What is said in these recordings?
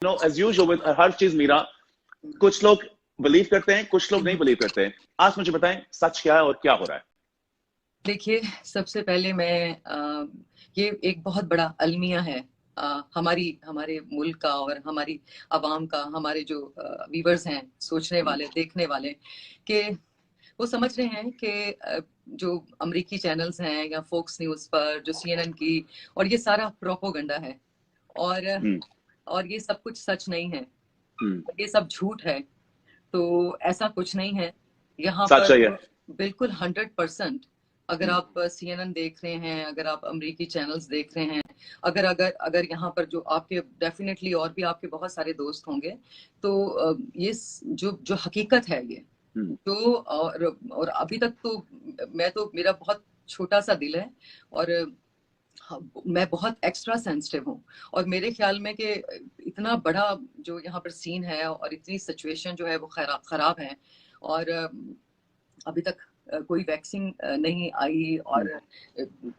No as usual with हर चीज मीरा, कुछ लोग बिलीव करते हैं, कुछ लोग नहीं बिलीव करते हैं। आज मुझे बताएं सच क्या है और क्या हो रहा है। देखिए, सबसे पहले मैं ये एक बहुत बड़ा अलमिया है हमारे मुल्क का और हमारी आवाम का, हमारे जो व्यूवर्स हैं, सोचने वाले, देखने वाले, कि वो समझ रहे हैं कि जो अमेरिकी चैनल्स हैं या फोक्स न्यूज़ पर जो CNN की, और ये सारा प्रोपोगंडा है और और ये सब कुछ सच नहीं है, ये सब झूठ है। तो ऐसा कुछ नहीं है यहाँ सच पर। है ये। बिल्कुल 100%। अगर आप CNN देख रहे हैं, अगर आप अमेरिकी चैनल्स देख रहे हैं, अगर अगर अगर यहाँ पर जो आपके डेफिनेटली और भी आपके बहुत सारे दोस्त होंगे, तो ये जो जो हकीकत है ये, तो और अभी तक तो मैं तो, मेरा बहुत छोटा सा दिल है और हाँ, मैं बहुत एक्स्ट्रा सेंसिटिव हूँ। और मेरे ख्याल में कि इतना बड़ा जो यहाँ पर सीन है और इतनी सिचुएशन जो है वो खराब है, और अभी तक कोई वैक्सीन नहीं आई, और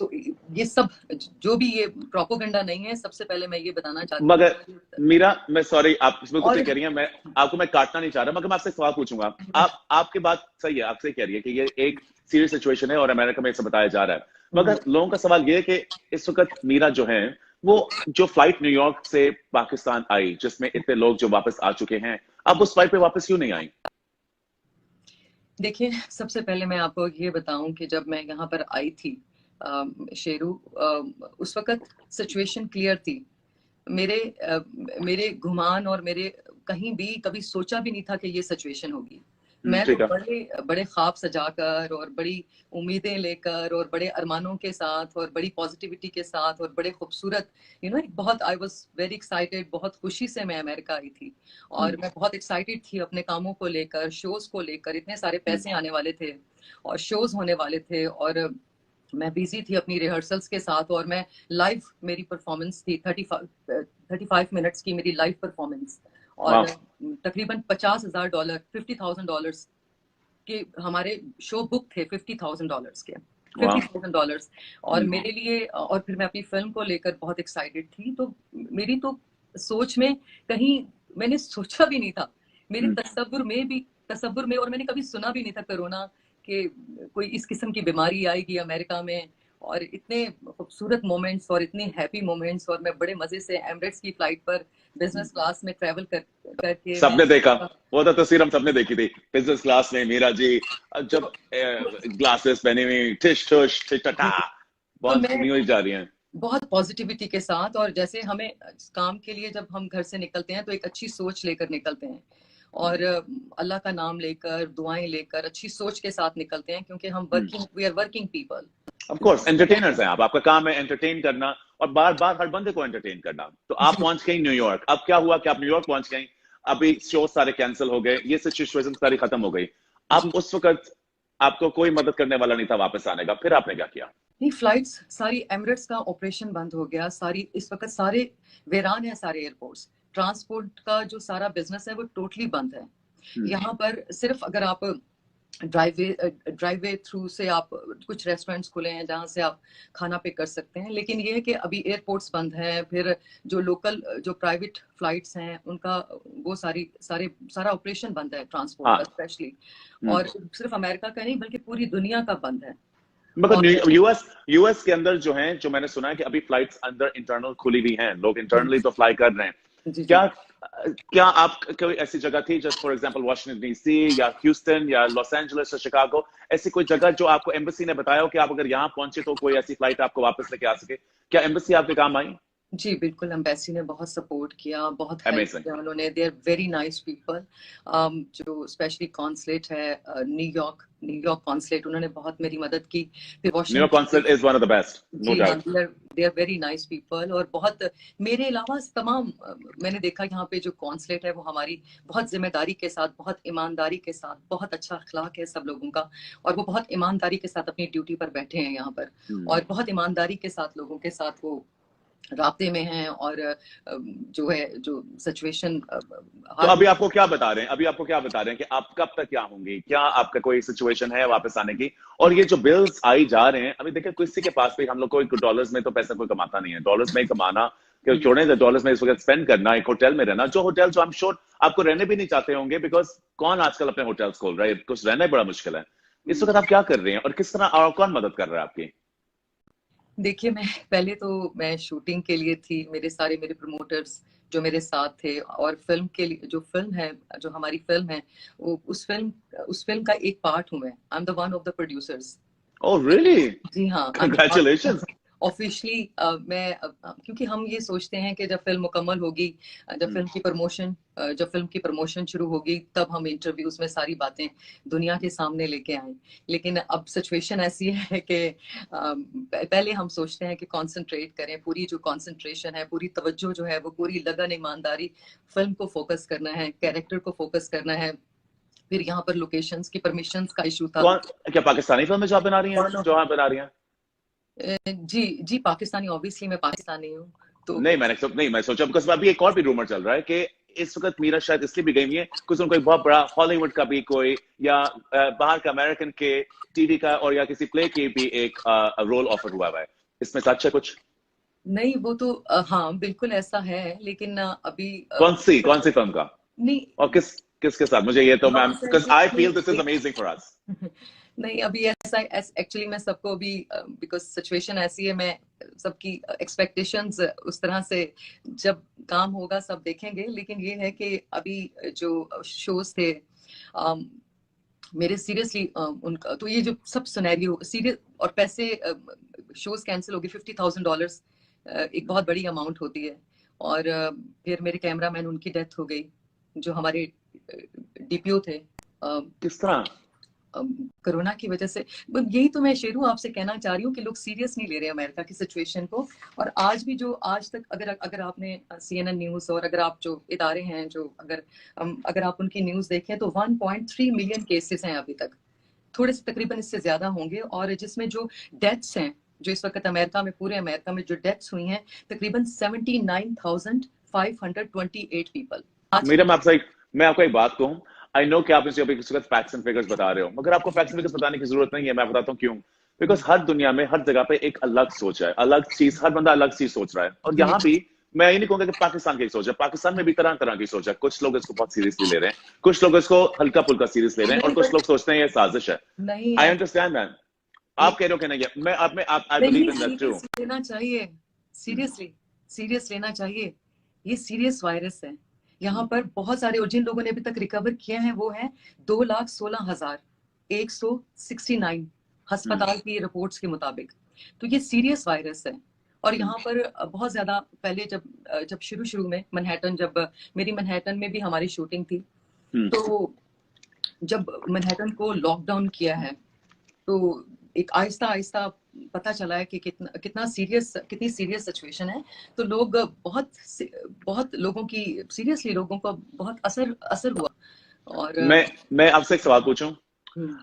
तो ये सब जो भी ये प्रोपोगंडा नहीं है, सबसे पहले मैं ये बताना चाहती हूँ। मगर मीरा, मैं सॉरी, आप बिल्कुल सही और कह रही हैं, मैं काटना नहीं चाह रहा, मगर मैं आपसे सवाल पूछूंगा। आपकी बात सही है, आप सही कह रही है कि ये एक सीरियस सिचुएशन है और अमेरिका में इसे बताया जा रहा है। मगर लोगों का सवाल ये है कि इस वक्त मीरा जो है, वो जो फ्लाइट न्यूयॉर्क से पाकिस्तान आई, जिसमें इतने लोग जो वापस आ चुके हैं, अब उस फ्लाइट पे वापस क्यों नहीं आई? देखिए, सबसे पहले मैं आपको ये बताऊं कि जब मैं यहाँ पर आई थी शेरू, उस वक्त सिचुएशन क्लियर थी। मेरे गुमान और मेरे कहीं भी कभी सोचा भी नहीं था कि ये सिचुएशन होगी। मैं तो ठीक है। बड़े बड़े ख्वाब सजाकर और बड़ी उम्मीदें लेकर और बड़े अरमानों के साथ और बड़ी पॉजिटिविटी के साथ और बड़े खूबसूरत, एक बहुत, आई वॉज वेरी एक्साइटेड, बहुत खुशी से मैं अमेरिका आई थी। और मैं बहुत एक्साइटेड थी अपने कामों को लेकर, शोज को लेकर, इतने सारे पैसे आने वाले थे और शोज होने वाले थे, और मैं बिजी थी अपनी रिहर्सल्स के साथ। और मैं लाइव, मेरी परफॉर्मेंस थी 35 मिनट्स की मेरी लाइव परफॉर्मेंस, और तकरीबन $50,000, $50,000 के हमारे शो बुक थे, $50,000 के, $50,000। और मेरे लिए, और फिर मैं अपनी फिल्म को लेकर बहुत एक्साइटेड थी। तो मेरी तो सोच में कहीं, मैंने सोचा भी नहीं था, मेरे तसव्वुर में, और मैंने कभी सुना भी नहीं था कोरोना के कोई इस किस्म की बीमारी आएगी अमेरिका में। और इतने खूबसूरत मोमेंट्स और इतने हैप्पी मोमेंट्स, और मैं बड़े मजे से एमिरेट्स की फ्लाइट पर बिजनेस क्लास में ट्रैवल करके सबने देखा, वो तो तस्वीर हम सबने देखी थी, बिजनेस क्लास में मीरा जी जब ग्लासेस पहने हुई, ठिश ठुश ठिठा, तो बहुत मैं न्यूज जा रही है। बहुत पॉजिटिविटी के साथ, और जैसे हमें काम के लिए जब हम घर से निकलते हैं तो एक अच्छी सोच लेकर निकलते हैं, और अल्लाह का नाम लेकर, दुआएं लेकर, अच्छी सोच के साथ निकलते हैं, क्योंकि हम we are working people. Of course entertainers हैं आप, आपका काम है एंटरटेन करना और बार बार हर बंदे को एंटरटेन करना। तो आप पहुंच गई न्यूयॉर्क, अब क्या हुआ कि आप न्यूयॉर्क पहुंच गई, अभी शो सारे कैंसिल हो गए, ये सिचुएशन सारी खत्म हो गई। अब उस वक्त आपको कोई मदद करने वाला नहीं था वापस आने का, फिर आपने क्या किया? नहीं, फ्लाइट्स सारी, एमिरेट्स का ऑपरेशन बंद हो गया, सारी इस वक्त सारे वीरान है, सारे एयरपोर्ट्स, ट्रांसपोर्ट का जो सारा बिजनेस है वो टोटली बंद है। यहाँ पर सिर्फ अगर आप ड्राइववे थ्रू से, आप कुछ रेस्टोरेंट्स खुले हैं जहाँ से आप खाना पे कर सकते हैं, लेकिन ये है कि अभी एयरपोर्ट्स बंद हैं। फिर जो लोकल, जो प्राइवेट फ्लाइट्स हैं, उनका वो सारा ऑपरेशन बंद है, ट्रांसपोर्ट का स्पेशली। और सिर्फ अमेरिका का नहीं बल्कि पूरी दुनिया का बंद है। मगर यूएस के अंदर जो है, जो मैंने सुना है कि अभी फ्लाइट्स अंदर इंटरनल खुली हुई हैं, लोग इंटरनली तो फ्लाई कर रहे हैं। जी, क्या क्या आप कोई ऐसी जगह थी, just for example Washington DC या ह्यूस्टन या लॉस एंजलिस या शिकागो, ऐसी कोई जगह जो आपको एम्बेसी ने बताया हो कि आप अगर यहाँ पहुंचे तो कोई ऐसी फ्लाइट आपको वापस लेके आ सके? क्या एम्बेसी आपके काम आई? जी, बिल्कुल, एम्बेसी ने बहुत सपोर्ट किया, बहुत हेल्प अमेजिंग। किया उन्होंने। They are very nice people. जो स्पेशली कॉन्सुलेट है, न्यूयॉर्क कॉन्सुलेट, उन्होंने बहुत मेरी मदद की। फिर New York Washington, consulate is one of the best, no जी हाँ, doubt. They are very nice people. और बहुत, मेरे अलावा तमाम, मैंने देखा यहाँ पे जो कॉन्सुलेट है वो हमारी बहुत जिम्मेदारी के साथ, बहुत ईमानदारी के साथ, बहुत अच्छा अखलाक है सब लोगों का, और वो बहुत ईमानदारी के साथ अपनी ड्यूटी पर बैठे हैं यहाँ पर, और बहुत ईमानदारी के साथ लोगों के साथ वो राब्ते में हैं। और जो है, जो सिचुएशन तो अभी आपको क्या बता रहे हैं, अभी आपको क्या बता रहे हैं कि आप कब तक क्या होंगी, क्या आपका कोई सिचुएशन है वापस आने की? और ये जो बिल्स आई जा रहे हैं, अभी देखिए किसी के पास भी, हम लोग को डॉलर्स में तो पैसा कोई कमाता नहीं है, डॉलर्स में ही कमाना कि छोड़ें $10 में इस वक्त स्पेंड करना, एक होटल में रहना, जो होटल जो आई एम श्योर आपको रहने भी नहीं चाहते होंगे, बिकॉज कौन आजकल अपने होटल्स खोल रहा है, कुछ रहना ही बड़ा मुश्किल है। इस वक्त आप क्या कर रही हैं और किस तरह, और कौन मदद कर रहा है आपकी? देखिए, मैं पहले तो मैं शूटिंग के लिए थी, मेरे प्रमोटर्स जो मेरे साथ थे, और फिल्म के लिए जो फिल्म है, जो हमारी फिल्म है, वो उस फिल्म का एक पार्ट हूँ मैं। I am the one of the producers. Oh really? जी हाँ, कांग्रेचुलेशंस। ऑफिशियली मैं क्योंकि हम ये सोचते हैं कि जब फिल्म मुकम्मल होगी, जब फिल्म की प्रमोशन शुरू होगी, तब हम इंटरव्यूज में सारी बातें दुनिया के सामने लेके आए। लेकिन अब सिचुएशन ऐसी है कि पहले हम सोचते हैं कि कंसंट्रेट करें, पूरी जो कंसंट्रेशन है, पूरी तवज्जो जो है, वो पूरी लगन, ईमानदारी फिल्म को फोकस करना है, कैरेक्टर को फोकस करना है। फिर यहाँ पर लोकेशंस की परमिशंस का इशू था। क्या पाकिस्तानी फिल्म में जो आप बना रही हैं, जो आप बना रही हैं? जी जी, पाकिस्तानी, ऑब्वियसली मैं पाकिस्तानी हूँ तो। नहीं, मैं सोचा बिकॉज अभी एक और भी रूमर चल रहा है कि इस वक्त मीरा शायद इसलिए भी गई हुई है कुछ उनको एक बहुत बड़ा हॉलीवुड का भी कोई या बाहर का अमेरिकन के टीवी का और या किसी प्ले की भी एक रोल ऑफर हुआ है। इसमें सच है कुछ? नहीं, वो तो हाँ बिल्कुल ऐसा है, लेकिन अभी कौन सी फिल्म का नहीं, और किसके साथ? मुझे ये तो ma'am, because I feel this is amazing for us. नहीं, अभी ऐसा एक्चुअली मैं सबको भी, बिकॉज सिचुएशन ऐसी है, मैं सबकी एक्सपेक्टेशंस उस तरह से, जब काम होगा सब देखेंगे। लेकिन ये है कि अभी जो शोज थे मेरे, सीरियसली उनका तो ये जो सब सिनेरियो सीरियस, और पैसे, शोज कैंसिल हो गए, $50,000 एक बहुत बड़ी अमाउंट होती है। और फिर मेरे कैमरामैन, उनकी डेथ हो गई, जो हमारे डीपीओ थे। किस तरह? कोरोना की वजह से। यही तो मैं शेरू आपसे कहना चाह रही हूँ कि लोग सीरियस नहीं ले रहे अमेरिका की सिचुएशन को। और आज भी जो आज तक अगर आपने CNN न्यूज, और अगर आप जो इदारे हैं जो, अगर आप उनकी न्यूज देखें तो 1.3 मिलियन केसेस हैं अभी तक, थोड़े से तकरीबन इससे ज्यादा होंगे। और जिसमें जो डेथ्स हैं, जो इस वक्त अमेरिका में, पूरे अमेरिका में जो डेथ्स हुई हैं, तकरीबन 79,528 पीपल। मेरा मैं आपको एक बात कहूँ, आई नो कि आप इस वक्त फैक्ट्स एंड फिगर्स बता रहे हो, मगर आपको फैक्ट्स एंड फिगर्स बताने की जरूरत नहीं है। मैं बताता हूँ क्यों। बिकॉज हर दुनिया में हर जगह पे एक अलग सोच है, अलग चीज, हर बंदा अलग चीज सोच रहा है। और यहाँ भी मैं ये नहीं कहूंगा कि पाकिस्तान की सोच है, पाकिस्तान में भी तरह तरह की सोच है। कुछ लोग इसको बहुत सीरियसली ले रहे हैं, कुछ लोग इसको हल्का फुल्का सीरियस ले रहे हैं, और कुछ लोग सोचते हैं ये साजिश है। आई अंडरस्टैंड मैम, आप कह रहे हो कि नहीं, मैं आप में I believe in that too. लेना चाहिए, सीरियस लेना चाहिए। ये सीरियस वायरस है। यहाँ पर बहुत सारे, और जिन लोगों ने अभी तक रिकवर किए हैं वो है 2,16,169 अस्पताल की रिपोर्ट्स के मुताबिक। तो ये सीरियस वायरस है। और यहाँ पर बहुत ज्यादा पहले, जब शुरू में मैनहट्टन, जब मेरी मैनहट्टन में भी हमारी शूटिंग थी, तो जब मैनहट्टन को लॉकडाउन किया है, तो एक आहिस्ता आहिस्ता पता चला है कि कितनी सीरियस सिचुएशन है। तो लोग बहुत लोगों की, सीरियसली लोगों को बहुत असर हुआ। और मैं आपसे एक सवाल पूछूं?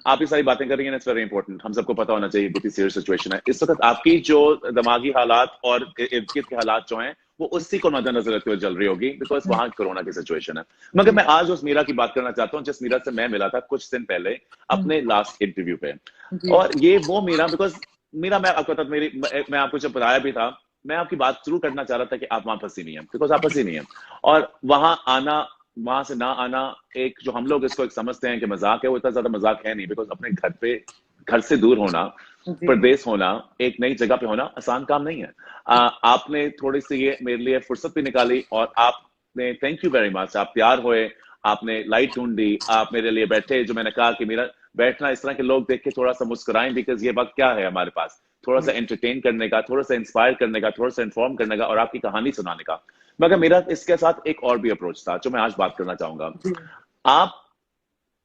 आप ये सारी बातें कर रही हैं, इट्स वेरी इंपॉर्टेंट, हम सबको पता होना चाहिए कितनी सीरियस सिचुएशन है इस वक्त। आपकी जो दिमागी हालात और इर्द गिर्द के हालात जो हैं, वो उसी को मद्देनजर रखते हुए चल रही होगी, बिकॉज वहां कोरोना की सिचुएशन है। मगर मैं आज उस मीरा की बात करना चाहता हूँ जिस मीरा से मैं मिला था कुछ दिन पहले अपने लास्ट इंटरव्यू पे। और ये वो मीरा, बिकॉज मीरा, मैं आपको जब बताया भी था, मैं आपकी बात जरूर करना चाह रहा था कि आप वहां फंसी नहीं है, बिकॉज आप फंसी नहीं है। और वहां से ना आना, एक जो हम लोग इसको एक समझते हैं कि मजाक है, वो इतना ज्यादा मजाक है नहीं। बिकॉज अपने घर से दूर होना, प्रदेश होना, एक नई जगह पे होना आसान काम नहीं है। आपने थोड़ी सी ये मेरे लिए फुर्सत भी निकाली, और आपने, थैंक यू वेरी मच, आप तैयार हुए, आपने लाइट ढूंढी, आप मेरे लिए बैठे। जो मैंने कहा कि मेरा बैठना इस तरह के लोग देख के थोड़ा सा मुस्कुराएं, बिकॉज ये वक्त क्या है हमारे पास, थोड़ा सा एंटरटेन करने का, थोड़ा सा इंस्पायर करने का, थोड़ा सा इन्फॉर्म करने का, और आपकी कहानी सुनाने का। मगर मेरा इसके साथ एक और भी अप्रोच था जो मैं आज बात करना चाहूंगा। आप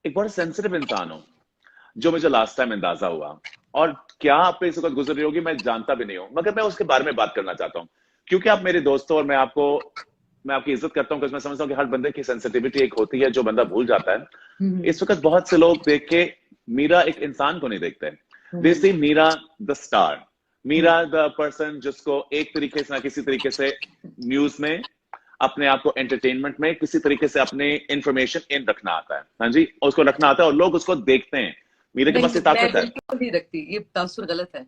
एक बहुत सेंसिटिव इंसान हो, जो मुझे लास्ट टाइम अंदाजा हुआ, और क्या आप पे इस वक्त गुजर रही होगी मैं जानता भी नहीं हूं, मगर मैं उसके बारे में बात करना चाहता हूं क्योंकि आप मेरे दोस्त हो, और मैं आपकी इज्जत करता हूं, क्योंकि मैं समझता हूं कि हर बंदे की सेंसिटिविटी एक होती है जो बंदा भूल जाता है। इस वक्त बहुत से लोग देख के मीरा एक इंसान को नहीं देखते, they see Meera the star, Meera the person जिसको एक तरीके से ना किसी तरीके से न्यूज में, अपने आप को एंटरटेनमेंट में किसी तरीके से अपने इंफॉर्मेशन इन रखना आता है। हाँ जी, उसको रखना आता है और लोग उसको देखते हैं। मीरा के पास ये ताकत है। बिल्कुल नहीं रखती, ये तासुर गलत है।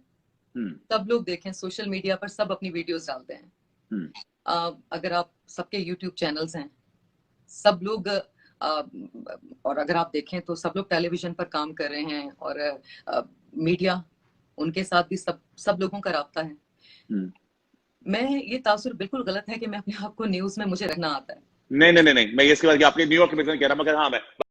सब लोग देखें, सोशल मीडिया पर सब अपनी वीडियोस डालते हैं। अगर आप सबके यूट्यूब चैनल्स हैं, सब लोग और अगर आप देखें तो सब लोग टेलीविजन पर काम कर रहे हैं, और मीडिया उनके साथ भी सब लोगों का राब्ता है। मैं ये तासुर बिल्कुल गलत है कि मैं अपने आप को न्यूज में मुझे रखना आता है। नहीं नहीं नहीं नहीं, मैं इसके बाद आपके न्यूयॉर्क में कह रहा हूं, मगर हाँ मैं